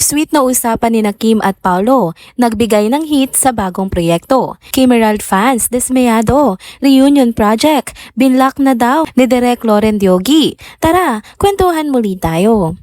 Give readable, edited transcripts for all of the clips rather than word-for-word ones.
Sweet na usapan ni na Kim at Paolo, nagbigay ng hit sa bagong proyekto. Kim Emerald fans, desmayado. Reunion project, binlock na daw ni Direk Loren Diogi. Tara, kwentuhan muli tayo.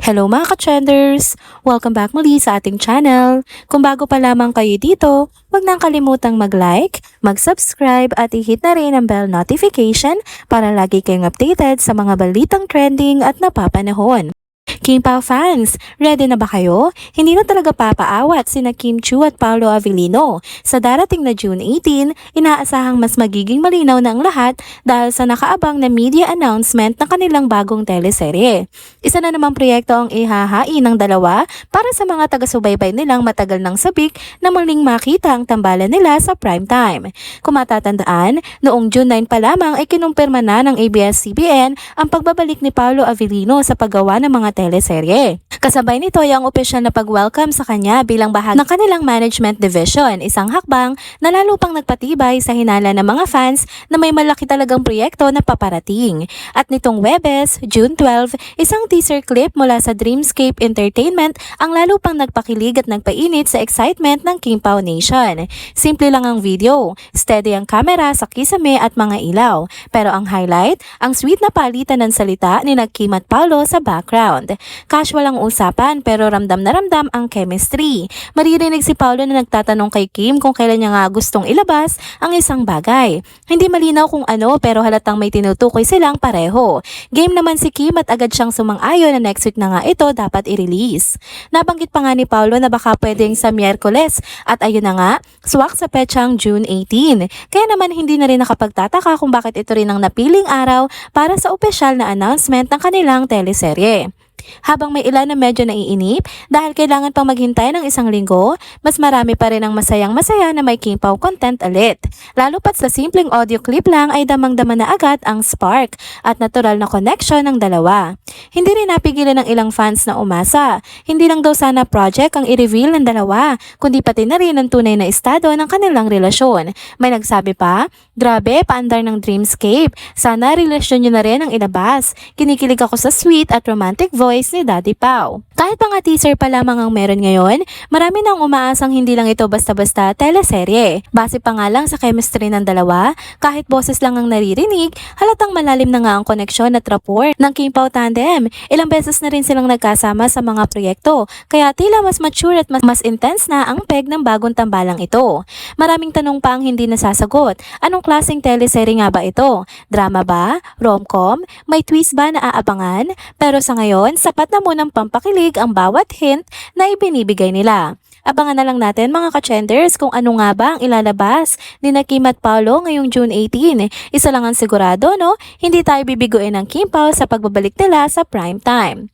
Hello mga ka-trenders! Welcome back muli sa ating channel. Kung bago pa lamang kayo dito, huwag nang kalimutang mag-like, mag-subscribe at i-hit na rin ang bell notification para lagi kayong updated sa mga balitang trending at napapanahon. Kim Pao fans, ready na ba kayo? Hindi na talaga papaawat sina Kim Chiu at Paolo Avellino. Sa darating na June 18, inaasahang mas magiging malinaw na ang lahat dahil sa nakaabang na media announcement ng kanilang bagong teleserye. Isa na namang proyekto ang ihahain ng dalawa para sa mga taga-subaybay nilang matagal ng sabik na muling makita ang tambalan nila sa primetime. Kung matatandaan, noong June 9 pa lamang ay kinumpirma na ng ABS-CBN ang pagbabalik ni Paolo Avellino sa paggawa ng mga teleserye. Kasabay nito ay ang opisyal na pag-welcome sa kanya bilang bahagi ng kanilang management division, isang hakbang na lalo pang nagpatibay sa hinala ng mga fans na may malaki talagang proyekto na paparating. At nitong Webes, June 12, isang teaser clip mula sa Dreamscape Entertainment ang lalo pang nagpakilig at nagpainit sa excitement ng Kim Pao Nation. Simple lang ang video, steady ang kamera sa kisame at mga ilaw, pero ang highlight, ang sweet na palitan ng salita ni Kim at Paolo sa background. Casual ang usapan pero ramdam na ramdam ang chemistry. Maririnig si Paolo na nagtatanong kay Kim kung kailan niya nga gustong ilabas ang isang bagay. Hindi malinaw kung ano pero halatang may tinutukoy silang pareho. Game naman si Kim at agad siyang sumang-ayon na next week na nga ito dapat i-release. Nabanggit pa nga ni Paolo na baka pwedeng sa Miyerkules at ayun na nga, swak sa petsang June 18. Kaya naman hindi na rin nakapagtataka kung bakit ito rin ang napiling araw para sa opisyal na announcement ng kanilang teleserye. Habang may ilan na medyo naiinip dahil kailangan pang maghintay ng isang linggo, mas marami pa rin ang masayang-masaya na may Kim Pao content ulit. Lalo pat sa simpleng audio clip lang ay damang-dama na agad ang spark at natural na connection ng dalawa. Hindi rin napigilan ng ilang fans na umasa. Hindi lang daw sana project ang i-reveal ng dalawa, kundi pati na rin ang tunay na estado ng kanilang relasyon. May nagsabi pa, grabe, paandar ng Dreamscape. Sana relasyon nyo na rin ang ilabas. Kinikilig ako sa sweet at romantic voice ni Daddy Pao. Kahit mga teaser pa lamang ang meron ngayon, marami nang umaasang hindi lang ito basta-basta teleserye. Base pa nga lang sa chemistry ng dalawa, kahit boses lang ang naririnig, halatang malalim na nga ang koneksyon at rapport ng Kim Pao tandem. Ilang beses na rin silang nagkasama sa mga proyekto, kaya tila mas mature at mas intense na ang peg ng bagong tambalang ito. Maraming tanong pa ang hindi nasasagot. Anong klaseng teleserye nga ba ito? Drama ba? Rom-com? May twist ba na aabangan? Pero sa ngayon, sapat na munang pampakilig ang bawat hint na ibinibigay nila. Abangan na lang natin mga ka-trenders kung ano nga ba ang ilalabas ni na Kim at Paolo ngayong June 18. Isa lang ang sigurado, no? Hindi tayo bibiguin ng Kim Pao sa pagbabalik nila sa primetime.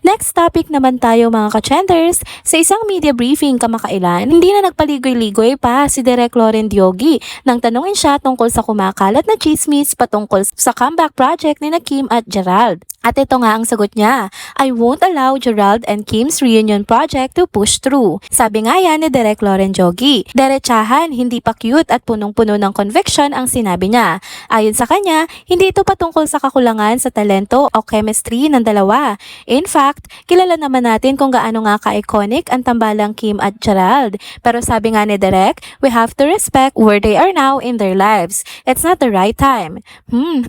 Next topic naman tayo mga ka-trenders. Sa isang media briefing kamakailan, hindi na nagpaligoy-ligoy pa si Direk Loren Diogi nang tanungin siya tungkol sa kumakalat na chismis patungkol sa comeback project ni na Kim at Gerald. At ito nga ang sagot niya, I won't allow Gerald and Kim's reunion project to push through. Sabi nga yan ni Direk Loren Diogi, derechahan, hindi pa cute at punong-puno ng conviction ang sinabi niya. Ayon sa kanya, hindi ito patungkol sa kakulangan sa talento o chemistry ng dalawa. In fact, kilala naman natin kung gaano nga ka-iconic ang tambalang Kim at Gerald. Pero sabi nga ni Direk, we have to respect where they are now in their lives. It's not the right time.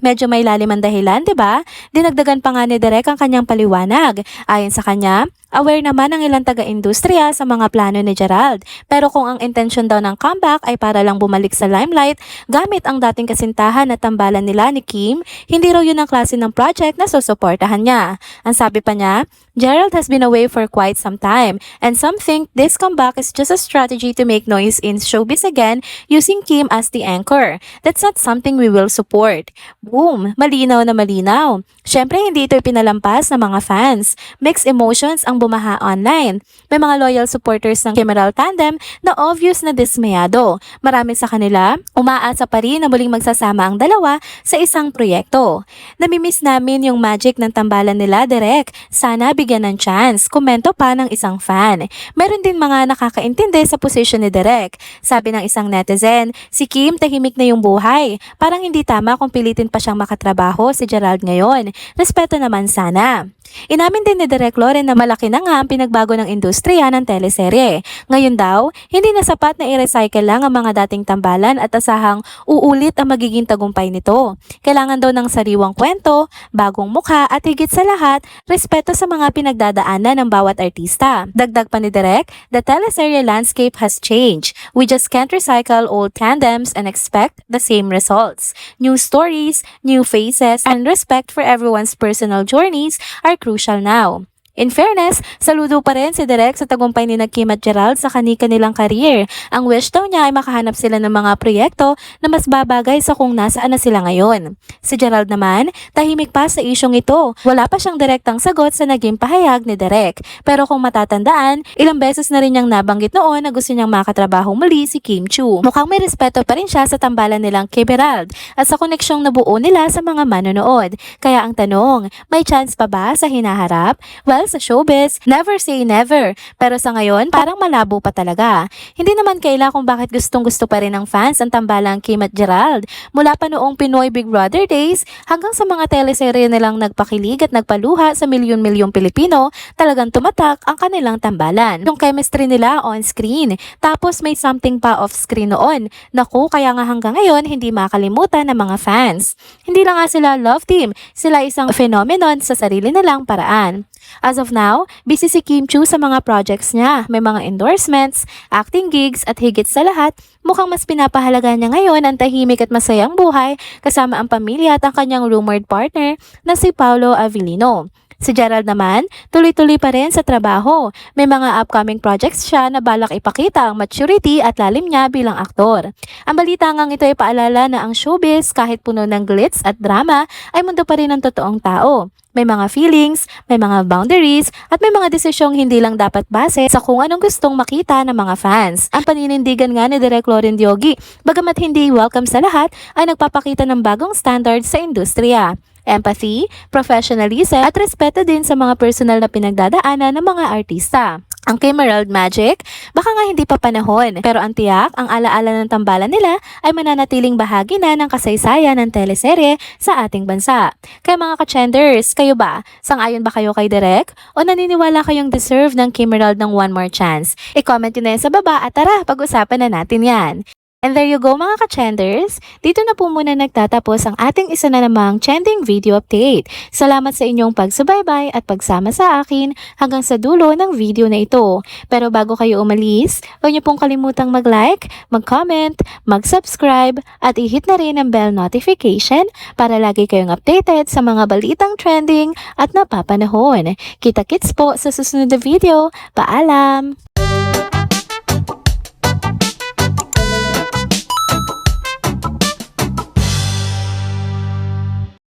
Medyo may lalim ang dahilan, diba? Dinagdagan pa nga ni Direk ang kanyang paliwanag. Ayon sa kanya, aware naman ang ilang taga-industriya sa mga plano ni Gerald. Pero kung ang intention daw ng comeback ay para lang bumalik sa limelight gamit ang dating kasintahan at tambalan nila ni Kim, hindi raw yun ang klase ng project na susuportahan niya. Ang sabi pa niya, Gerald has been away for quite some time and some think this comeback is just a strategy to make noise in showbiz again using Kim as the anchor. That's not something we will support. Boom! Malinaw na malinaw. Syempre hindi ito pinalampas ng mga fans. Mixed emotions ang bumaha online. May mga loyal supporters ng Kim Emerald tandem na obvious na dismayado. Marami sa kanila, umaasa pa rin na muling magsasama ang dalawa sa isang proyekto. Namimiss namin yung magic ng tambalan nila, Direk. sana bigyan ng chance, komento pa ng isang fan. Meron din mga nakakaintindi sa posisyon ni Direk. Sabi ng isang netizen, si Kim tahimik na yung buhay. Parang hindi tama kung pilitin pa siyang makatrabaho si Gerald ngayon. Respeto naman sana. Inamin din ni Direk Loren na malaki na nga ang pinagbago ng industriya ng teleserye. Ngayon daw, hindi na sapat na i-recycle lang ang mga dating tambalan at asahang uulit ang magiging tagumpay nito. Kailangan daw ng sariwang kwento, bagong mukha at higit sa lahat, respeto sa mga pinagdadaanan ng bawat artista. Dagdag pa ni Direk, the teleserye landscape has changed. We just can't recycle old tandems and expect the same results. New stories, new faces, and respect for everyone's personal journeys are crucial now. In fairness, saludo pa rin si Direk sa tagumpay ni Kim at Gerald sa kanilang career. Ang wish daw niya ay makahanap sila ng mga proyekto na mas babagay sa kung nasaan na sila ngayon. Si Gerald naman, tahimik pa sa isyong ito. Wala pa siyang direktang sagot sa naging pahayag ni Direk. Pero kung matatandaan, ilang beses na rin niyang nabanggit noon na gusto niyang makatrabaho muli si Kim Chiu. Mukhang may respeto pa rin siya sa tambalan nilang kay Gerald at sa koneksyong nabuo nila sa mga manonood. Kaya ang tanong, may chance pa ba sa hinaharap? Well, sa showbiz, never say never. Pero sa ngayon, parang malabo pa talaga. Hindi naman kaila kung bakit gustong-gusto pa rin ng fans ang tambalang Kim at Gerald. Mula pa noong Pinoy Big Brother days, hanggang sa mga teleserye nilang nagpakilig at nagpaluha sa milyon-milyong Pilipino, talagang tumatak ang kanilang tambalan. Yung chemistry nila on screen, tapos may something pa off screen noon. Naku, kaya nga hanggang ngayon, hindi makalimutan ng mga fans. Hindi lang nga sila love team, sila isang phenomenon sa sarili nilang paraan. As of now, busy si Kim Chiu sa mga projects niya. May mga endorsements, acting gigs at higit sa lahat, mukhang mas pinapahalaga niya ngayon ang tahimik at masayang buhay kasama ang pamilya at ang kanyang rumored partner na si Paolo Avellino. Si Gerald naman, tuloy-tuloy pa rin sa trabaho. May mga upcoming projects siya na balak ipakita ang maturity at lalim niya bilang aktor. Ang balita ngang ito ay paalala na ang showbiz kahit puno ng glitz at drama ay mundo pa rin ng totoong tao. May mga feelings, may mga boundaries, at may mga desisyong hindi lang dapat base sa kung anong gustong makita ng mga fans. Ang paninindigan nga ni Direk Loren Diogi, bagamat hindi welcome sa lahat, ay nagpapakita ng bagong standards sa industriya. Empathy, professionalism, at respeto din sa mga personal na pinagdadaanan ng mga artista. Ang kay Merald Magic, baka nga hindi pa panahon, pero ang tiyak, ang alaala ng tambalan nila ay mananatiling bahagi na ng kasaysayan ng teleserye sa ating bansa. Kaya mga ka-chenders, kayo ba? Sang-ayon ba kayo kay Direk? O naniniwala kayong deserve ng Kim Merald ng one more chance? I-comment nyo na yan sa baba at tara, pag-usapan na natin yan. And there you go mga ka-chenders, dito na po muna nagtatapos ang ating isa na namang trending video update. Salamat sa inyong pagsubaybay at pagsama sa akin hanggang sa dulo ng video na ito. Pero bago kayo umalis, huwag niyo pong kalimutang mag-like, mag-comment, mag-subscribe at i-hit na rin ang bell notification para lagi kayong updated sa mga balitang trending at napapanahon. Kita-kits po sa susunod na video. Paalam!